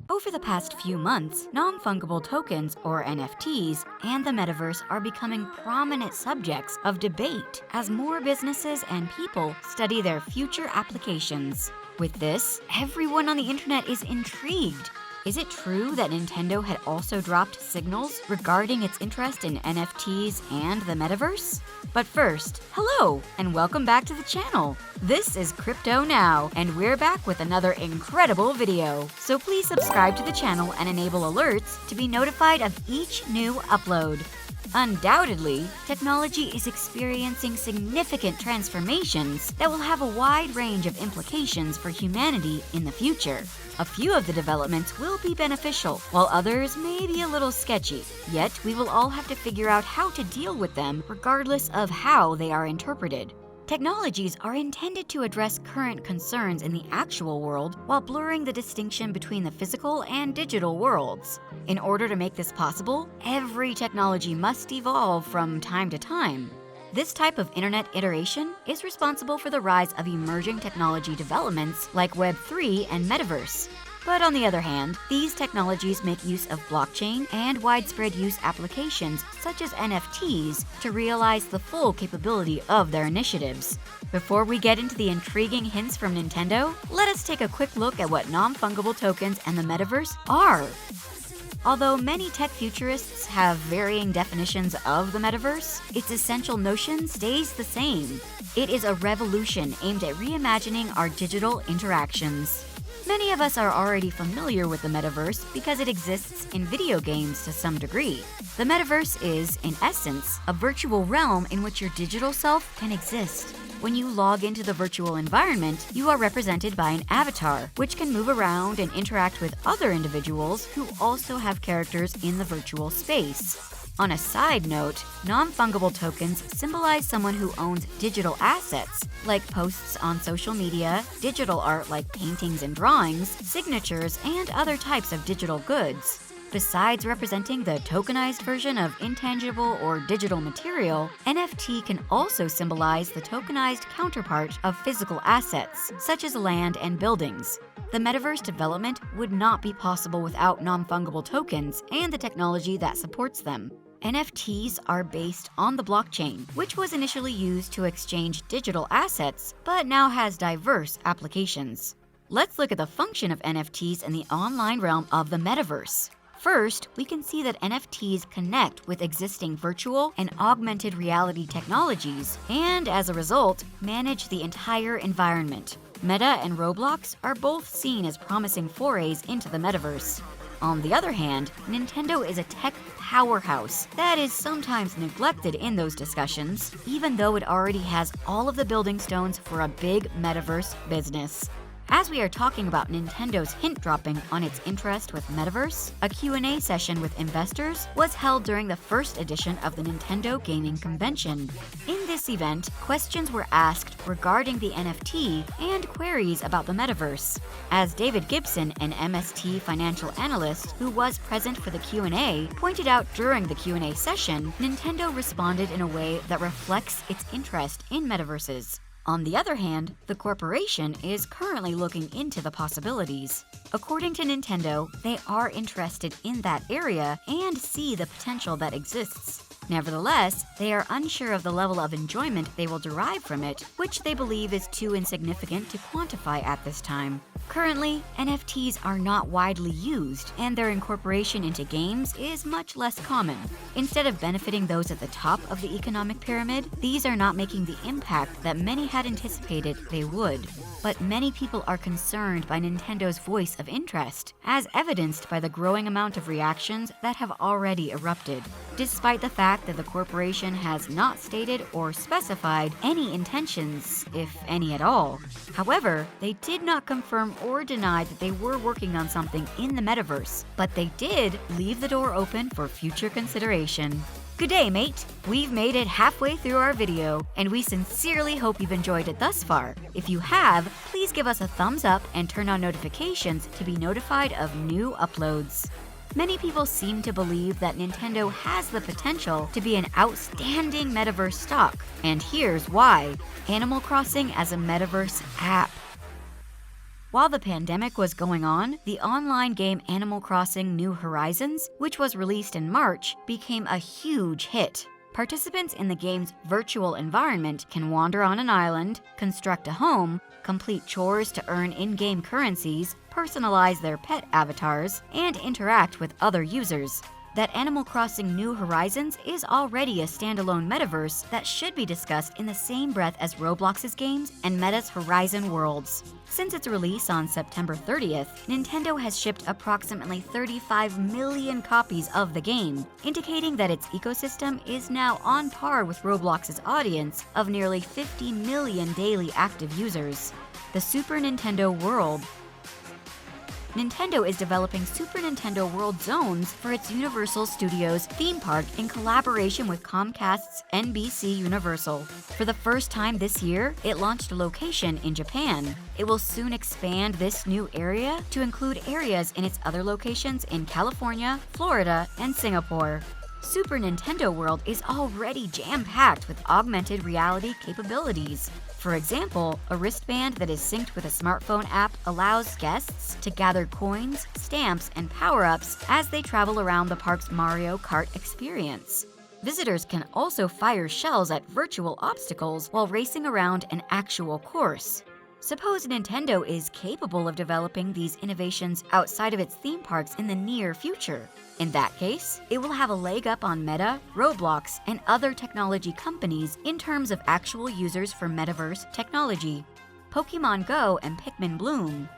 Over the past few months, non-fungible tokens, or NFTs, and the metaverse are becoming prominent subjects of debate as more businesses and people study their future applications. With this, everyone on the internet is intrigued. Is it true that Nintendo had also dropped signals regarding its interest in NFTs and the metaverse? But first, hello, and welcome back to the channel. This is CryptoNow, and we're back with another incredible video. So please subscribe to the channel and enable alerts to be notified of each new upload. Undoubtedly, technology is experiencing significant transformations that will have a wide range of implications for humanity in the future. A few of the developments will be beneficial, while others may be a little sketchy. Yet, we will all have to figure out how to deal with them regardless of how they are interpreted. Technologies are intended to address current concerns in the actual world while blurring the distinction between the physical and digital worlds. In order to make this possible, every technology must evolve from time to time. This type of internet iteration is responsible for the rise of emerging technology developments like Web3 and Metaverse. But on the other hand, these technologies make use of blockchain and widespread use applications such as NFTs to realize the full capability of their initiatives. Before we get into the intriguing hints from Nintendo, let us take a quick look at what non-fungible tokens and the metaverse are. Although many tech futurists have varying definitions of the metaverse, its essential notion stays the same. It is a revolution aimed at reimagining our digital interactions. Many of us are already familiar with the metaverse because it exists in video games to some degree. The metaverse is, in essence, a virtual realm in which your digital self can exist. When you log into the virtual environment, you are represented by an avatar, which can move around and interact with other individuals who also have characters in the virtual space. On a side note, non-fungible tokens symbolize someone who owns digital assets, like posts on social media, digital art like paintings and drawings, signatures, and other types of digital goods. Besides representing the tokenized version of intangible or digital material, NFT can also symbolize the tokenized counterpart of physical assets, such as land and buildings. The metaverse development would not be possible without non-fungible tokens and the technology that supports them. NFTs are based on the blockchain, which was initially used to exchange digital assets, but now has diverse applications. Let's look at the function of NFTs in the online realm of the metaverse. First, we can see that NFTs connect with existing virtual and augmented reality technologies, and as a result, manage the entire environment. Meta and Roblox are both seen as promising forays into the metaverse. On the other hand, Nintendo is a tech powerhouse that is sometimes neglected in those discussions, even though it already has all of the building stones for a big metaverse business. As we are talking about Nintendo's hint dropping on its interest with Metaverse, a Q&A session with investors was held during the first edition of the Nintendo Gaming Convention. In this event, questions were asked regarding the NFT and queries about the Metaverse. As David Gibson, an MST financial analyst who was present for the Q&A, pointed out during the Q&A session, Nintendo responded in a way that reflects its interest in metaverses. On the other hand, the corporation is currently looking into the possibilities. According to Nintendo, they are interested in that area and see the potential that exists. Nevertheless, they are unsure of the level of enjoyment they will derive from it, which they believe is too insignificant to quantify at this time. Currently, NFTs are not widely used, and their incorporation into games is much less common. Instead of benefiting those at the top of the economic pyramid, these are not making the impact that many had anticipated they would. But many people are concerned by Nintendo's voice of interest, as evidenced by the growing amount of reactions that have already erupted. Despite the fact that the corporation has not stated or specified any intentions, if any at all. However, they did not confirm or deny that they were working on something in the metaverse, but they did leave the door open for future consideration. Good day, mate! We've made it halfway through our video, and we sincerely hope you've enjoyed it thus far. If you have, please give us a thumbs up and turn on notifications to be notified of new uploads. Many people seem to believe that Nintendo has the potential to be an outstanding metaverse stock, and here's why. Animal Crossing as a metaverse app. While the pandemic was going on, the online game Animal Crossing New Horizons, which was released in March, became a huge hit. Participants in the game's virtual environment can wander on an island, construct a home, complete chores to earn in-game currencies, personalize their pet avatars, and interact with other users. That Animal Crossing New Horizons is already a standalone metaverse that should be discussed in the same breath as Roblox's games and Meta's Horizon Worlds. Since its release on September 30th, Nintendo has shipped approximately 35 million copies of the game, indicating that its ecosystem is now on par with Roblox's audience of nearly 50 million daily active users. The Super Nintendo World. Nintendo is developing Super Nintendo World Zones for its Universal Studios theme park in collaboration with Comcast's NBC Universal. For the first time this year, it launched a location in Japan. It will soon expand this new area to include areas in its other locations in California, Florida, and Singapore. Super Nintendo World is already jam-packed with augmented reality capabilities. For example, a wristband that is synced with a smartphone app allows guests to gather coins, stamps, and power-ups as they travel around the park's Mario Kart experience. Visitors can also fire shells at virtual obstacles while racing around an actual course. Suppose Nintendo is capable of developing these innovations outside of its theme parks in the near future. In that case, it will have a leg up on Meta, Roblox, and other technology companies in terms of actual users for metaverse technology. Pokemon Go and Pikmin Bloom.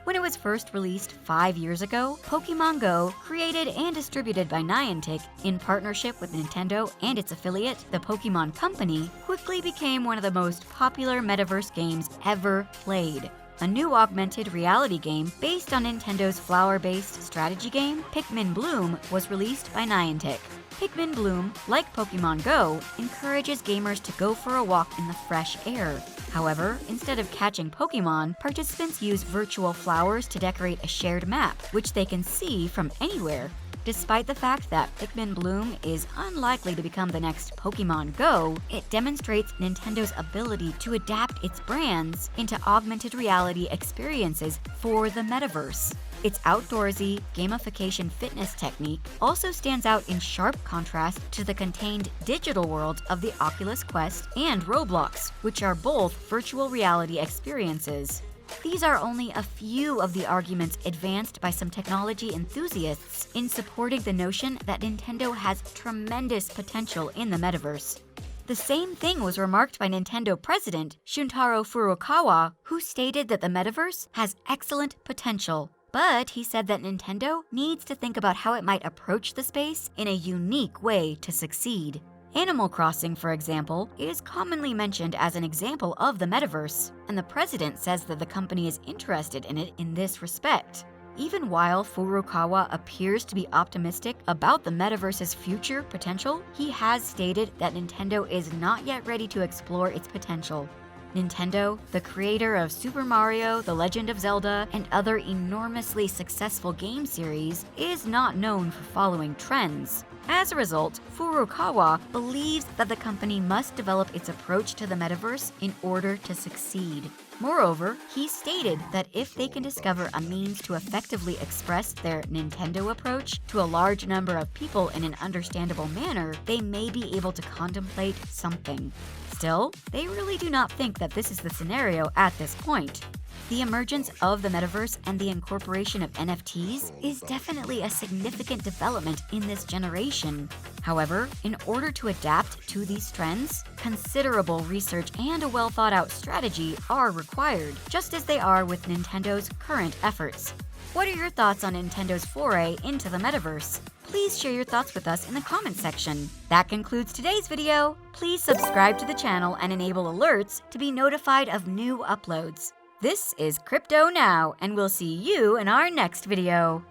When it was first released 5 years ago, Pokemon Go, created and distributed by Niantic in partnership with Nintendo and its affiliate, the Pokemon Company, quickly became one of the most popular metaverse games ever played. A new augmented reality game based on Nintendo's flower-based strategy game, Pikmin Bloom, was released by Niantic. Pikmin Bloom, like Pokemon Go, encourages gamers to go for a walk in the fresh air. However, instead of catching Pokemon, participants use virtual flowers to decorate a shared map, which they can see from anywhere. Despite the fact that Pikmin Bloom is unlikely to become the next Pokemon Go, it demonstrates Nintendo's ability to adapt its brands into augmented reality experiences for the metaverse. Its outdoorsy, gamification fitness technique also stands out in sharp contrast to the contained digital world of the Oculus Quest and Roblox, which are both virtual reality experiences. These are only a few of the arguments advanced by some technology enthusiasts in supporting the notion that Nintendo has tremendous potential in the metaverse. The same thing was remarked by Nintendo president Shuntaro Furukawa, who stated that the metaverse has excellent potential. But he said that Nintendo needs to think about how it might approach the space in a unique way to succeed. Animal Crossing, for example, is commonly mentioned as an example of the metaverse, and the president says that the company is interested in it in this respect. Even while Furukawa appears to be optimistic about the metaverse's future potential, he has stated that Nintendo is not yet ready to explore its potential. Nintendo, the creator of Super Mario, The Legend of Zelda, and other enormously successful game series, is not known for following trends. As a result, Furukawa believes that the company must develop its approach to the metaverse in order to succeed. Moreover, he stated that if they can discover a means to effectively express their Nintendo approach to a large number of people in an understandable manner, they may be able to contemplate something. Still, they really do not think that this is the scenario at this point. The emergence of the metaverse and the incorporation of NFTs is definitely a significant development in this generation. However, in order to adapt to these trends, considerable research and a well-thought-out strategy are required, just as they are with Nintendo's current efforts. What are your thoughts on Nintendo's foray into the metaverse? Please share your thoughts with us in the comment section. That concludes today's video. Please subscribe to the channel and enable alerts to be notified of new uploads. This is CryptoNow, and we'll see you in our next video.